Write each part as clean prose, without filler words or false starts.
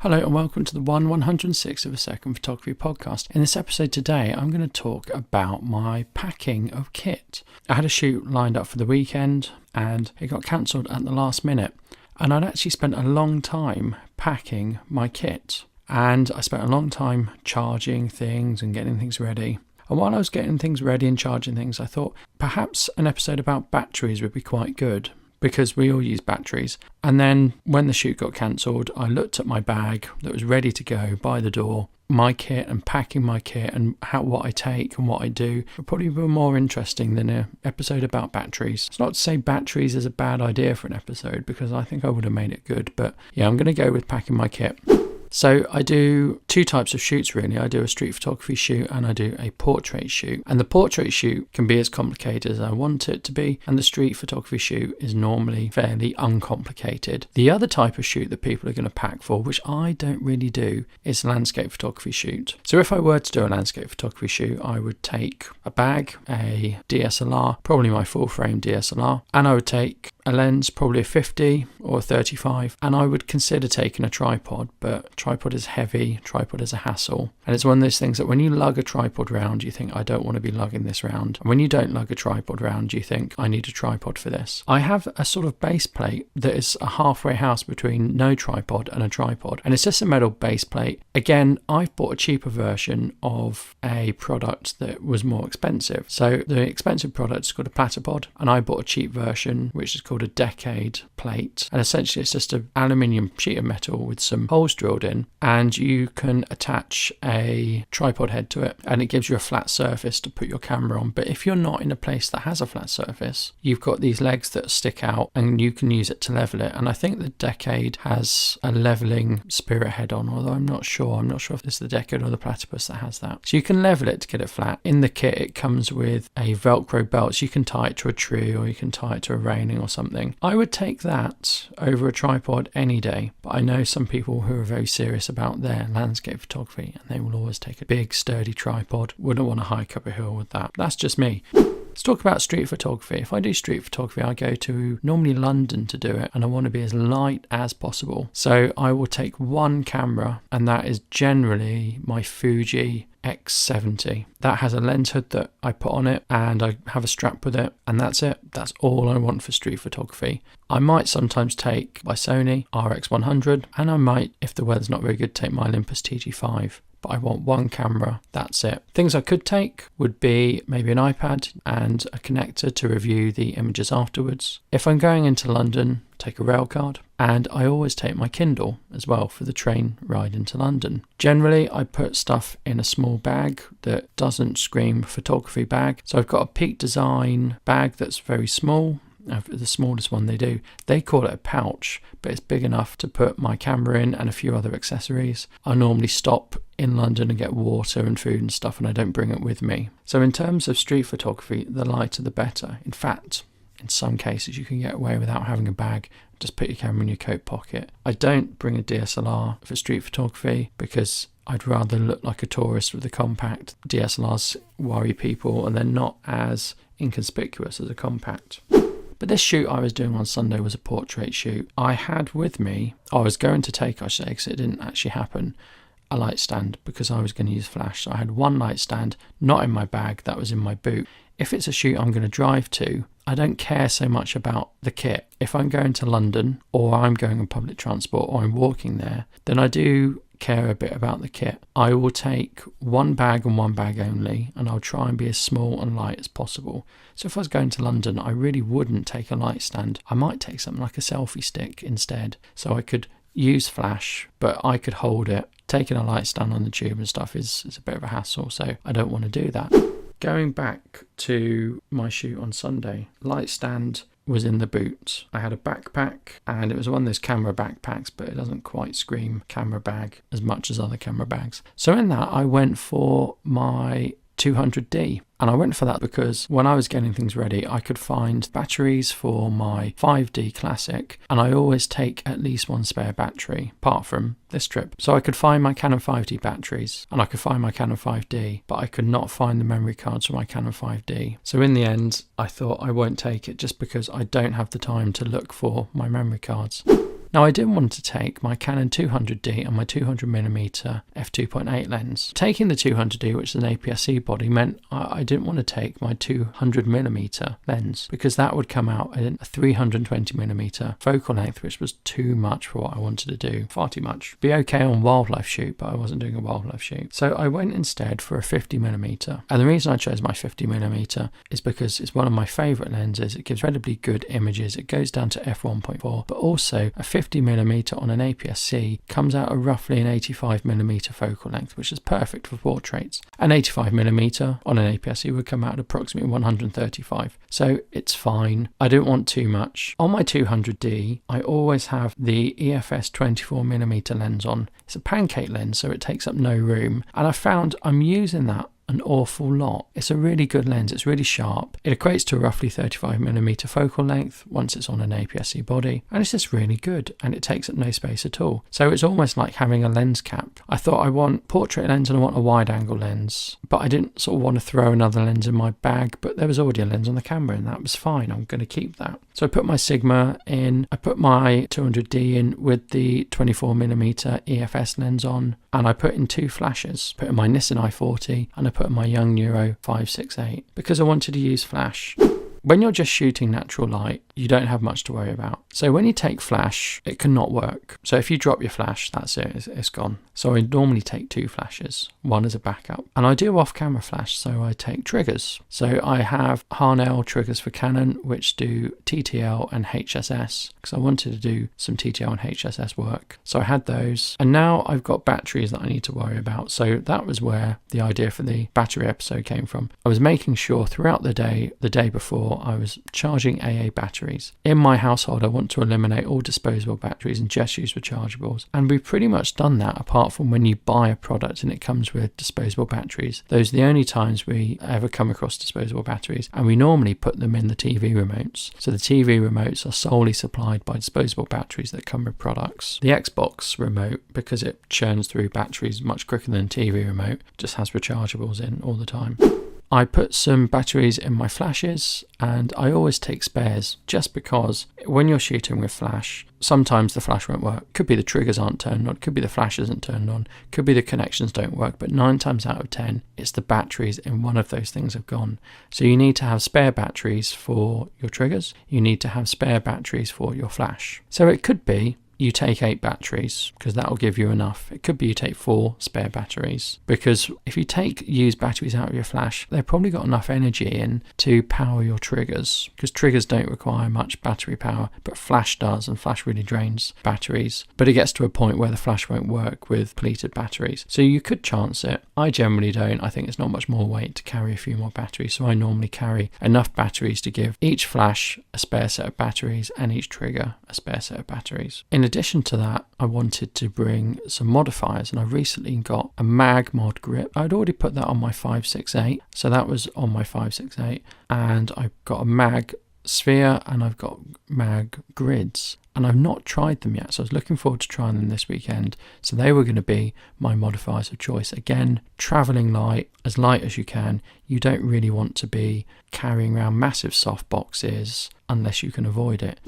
Hello and welcome to the 106 of a second photography podcast. In this episode today, I'm going to talk about my packing of kit. I had a shoot lined up for the weekend and it got cancelled at the last minute. And I'd actually spent a long time packing my kit. And I spent a long time charging things and getting things ready. And while I was getting things ready and charging things, I thought perhaps an episode about batteries would be quite good, because we all use batteries. And then when the shoot got cancelled, I looked at my bag that was ready to go by the door, my kit and packing my kit and what I take and what I do would probably be more interesting than an episode about batteries. It's not to say batteries is a bad idea for an episode, because I think I would have made it good. But yeah, I'm going to go with packing my kit. So I do two types of shoots really. I do a street photography shoot and I do a portrait shoot. And the portrait shoot can be as complicated as I want it to be, and the street photography shoot is normally fairly uncomplicated. The other type of shoot that people are going to pack for, which I don't really do, is landscape photography shoot. So if I were to do a landscape photography shoot, I would take a bag, a DSLR, probably my full frame DSLR, and I would take a lens, probably a 50 or a 35, and I would consider taking a tripod, but tripod is heavy, tripod is a hassle, and it's one of those things that when you lug a tripod round, you think, I don't want to be lugging this round, and when you don't lug a tripod round, you think, I need a tripod for this. I have a sort of base plate that is a halfway house between no tripod and a tripod, and it's just a metal base plate. Again, I've bought a cheaper version of a product that was more expensive. So the expensive product is called a Platypod, and I bought a cheap version which is called a Decade plate, and essentially it's just an aluminium sheet of metal with some holes drilled in, and you can attach a tripod head to it, and it gives you a flat surface to put your camera on. But if you're not in a place that has a flat surface, you've got these legs that stick out and you can use it to level it. And I think the Decade has a leveling spirit head on, although I'm not sure if it's the Decade or the Platypus that has that. So you can level it to get it flat. In the kit it comes with a Velcro belt, so you can tie it to a tree or you can tie it to a railing or something. I would take that over a tripod any day, but I know some people who are very serious about their landscape photography and they will always take a big sturdy tripod. Wouldn't want to hike up a hill with that. That's just me. Let's talk about street photography. If I do street photography, I go to normally London to do it, and I want to be as light as possible. So I will take one camera, and that is generally my Fuji X70. That has a lens hood that I put on it, and I have a strap with it, and that's it. That's all I want for street photography. I might sometimes take my Sony RX100, and I might, if the weather's not very good, take my Olympus TG5. But I want one camera, that's it. Things I could take would be maybe an iPad and a connector to review the images afterwards. If I'm going into London, take a rail card, and I always take my Kindle as well for the train ride into London. Generally, I put stuff in a small bag that doesn't scream photography bag. So I've got a Peak Design bag that's very small, the smallest one they do. They call it a pouch, but it's big enough to put my camera in and a few other accessories. I normally stop in London and get water and food and stuff, and I don't bring it with me. So in terms of street photography, the lighter the better. In fact, in some cases you can get away without having a bag. Just put your camera in your coat pocket. I don't bring a DSLR for street photography because I'd rather look like a tourist with a compact. DSLRs worry people and they're not as inconspicuous as a compact. But this shoot I was doing on Sunday was a portrait shoot. I had with me, I was going to take, I should say, because it didn't actually happen, a light stand, because I was going to use flash. So I had one light stand, not in my bag, that was in my boot. If it's a shoot I'm going to drive to, I don't care so much about the kit. If I'm going to London, or I'm going on public transport, or I'm walking there, then I do care a bit about the kit. I will take one bag and one bag only, and I'll try and be as small and light as possible. So if I was going to London, I really wouldn't take a light stand. I might take something like a selfie stick instead, so I could use flash, but I could hold it. Taking a light stand on the tube and stuff is a bit of a hassle, so I don't want to do that. Going back to my shoot on Sunday, light stand was in the boot. I had a backpack, and it was one of those camera backpacks, but it doesn't quite scream camera bag as much as other camera bags. So in that, I went for my 200D. And I went for that because when I was getting things ready, I could find batteries for my 5D Classic, and I always take at least one spare battery, apart from this trip. So I could find my Canon 5D batteries, and I could find my Canon 5D, but I could not find the memory cards for my Canon 5D. So in the end, I thought I won't take it just because I don't have the time to look for my memory cards. Now I didn't want to take my Canon 200D and my 200mm f2.8 lens. Taking the 200D, which is an APS-C body, meant I didn't want to take my 200mm lens because that would come out at a 320mm focal length, which was too much for what I wanted to do. Far too much. Be okay on wildlife shoot, but I wasn't doing a wildlife shoot. So I went instead for a 50mm. And the reason I chose my 50mm is because it's one of my favourite lenses. It gives incredibly good images. It goes down to f1.4, but also a 50mm on an APS-C comes out at roughly an 85mm focal length, which is perfect for portraits. An 85mm on an APS-C would come out at approximately 135. So it's fine. I don't want too much. On my 200D, I always have the EFS 24mm lens on. It's a pancake lens, so it takes up no room. And I found I'm using that an awful lot. It's a really good lens. It's really sharp. It equates to a roughly 35mm focal length once it's on an APS-C body, and it's just really good, and it takes up no space at all. So it's almost like having a lens cap. I thought I want portrait lens and I want a wide angle lens, but I didn't sort of want to throw another lens in my bag, but there was already a lens on the camera and that was fine. I'm going to keep that. So I put my Sigma in, I put my 200D in with the 24mm EFS lens on, and I put in 2 flashes. Put in my Nissan i40 and I put in my Yongnuo 568 because I wanted to use flash. When you're just shooting natural light, you don't have much to worry about. So when you take flash, it cannot work. So if you drop your flash, that's it, it's gone. So I normally take 2 flashes, one as a backup. And I do off-camera flash, so I take triggers. So I have Harnell triggers for Canon, which do TTL and HSS, because I wanted to do some TTL and HSS work. So I had those. And now I've got batteries that I need to worry about. So that was where the idea for the battery episode came from. I was making sure throughout the day before, I was charging AA batteries. In my household, I want to eliminate all disposable batteries and just use rechargeables. And we've pretty much done that, apart from when you buy a product and it comes with disposable batteries. Those are the only times we ever come across disposable batteries, and we normally put them in the TV remotes. So the TV remotes are solely supplied by disposable batteries that come with products. The Xbox remote, because it churns through batteries much quicker than a TV remote, just has rechargeables in all the time. I put some batteries in my flashes, and I always take spares just because when you're shooting with flash, sometimes the flash won't work. Could be the triggers aren't turned on, could be the flash isn't turned on, could be the connections don't work, but 9 times out of 10, it's the batteries in one of those things have gone. So you need to have spare batteries for your triggers, you need to have spare batteries for your flash. So it could be you take 8 batteries because that will give you enough. It could be you take 4 spare batteries, because if you take used batteries out of your flash, they've probably got enough energy in to power your triggers, because triggers don't require much battery power, but flash does, and flash really drains batteries. But it gets to a point where the flash won't work with depleted batteries. So you could chance it. I generally don't. I think it's not much more weight to carry a few more batteries, so I normally carry enough batteries to give each flash a spare set of batteries and each trigger a spare set of batteries. In addition to that, I wanted to bring some modifiers, and I recently got a mag mod grip. I'd already put that on my 568, so that was on my 568, and I've got a mag sphere and I've got mag grids, and I've not tried them yet, so I was looking forward to trying them this weekend. So they were going to be my modifiers of choice. Again, travelling light as you can. You don't really want to be carrying around massive soft boxes unless you can avoid it.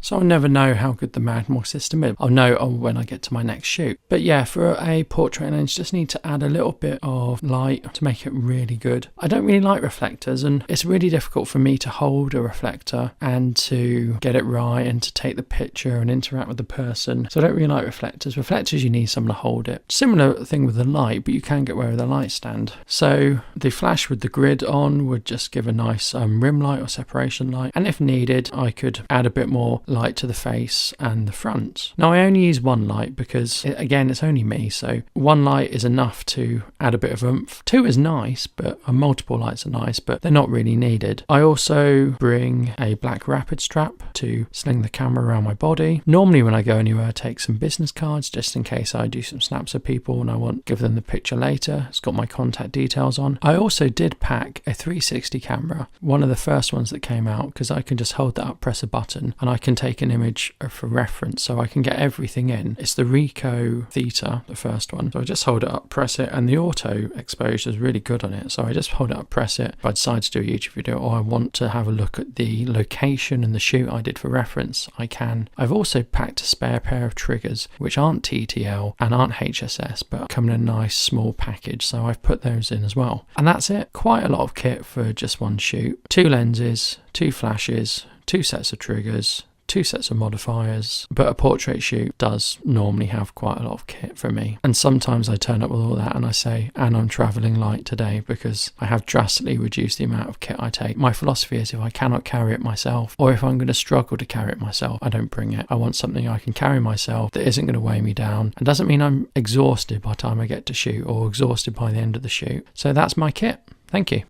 So I'll never know how good the Magmor system is. I'll know when I get to my next shoot. But yeah, for a portrait lens, just need to add a little bit of light to make it really good. I don't really like reflectors, and it's really difficult for me to hold a reflector and to get it right and to take the picture and interact with the person. So I don't really like reflectors. Reflectors, you need someone to hold it. Similar thing with the light, but you can get away with a light stand. So the flash with the grid on would just give a nice rim light or separation light. And if needed, I could add a bit more light to the face and the front. Now I only use one light because again it's only me, so one light is enough to add a bit of oomph. 2 is nice, but multiple lights are nice, but they're not really needed. I also bring a black rapid strap to sling the camera around my body. Normally when I go anywhere I take some business cards just in case I do some snaps of people and I want to give them the picture later. It's got my contact details on. I also did pack a 360 camera, one of the first ones that came out, because I can just hold that up, press a button, and I can take an image for reference so I can get everything in. It's the Ricoh Theta, the first one. So I just hold it up, press it, and the auto exposure is really good on it. So I just hold it up, press it. If I decide to do a YouTube video or I want to have a look at the location and the shoot I did for reference, I can. I've also packed a spare pair of triggers which aren't TTL and aren't HSS but come in a nice small package, so I've put those in as well. And that's it. Quite a lot of kit for just one shoot. 2 lenses, 2 flashes, 2 sets of triggers, 2 sets of modifiers, but a portrait shoot does normally have quite a lot of kit for me. And sometimes I turn up with all that and I say, and I'm travelling light today, because I have drastically reduced the amount of kit I take. My philosophy is if I cannot carry it myself, or if I'm going to struggle to carry it myself, I don't bring it. I want something I can carry myself that isn't going to weigh me down and doesn't mean I'm exhausted by the time I get to shoot or exhausted by the end of the shoot. So that's my kit. Thank you.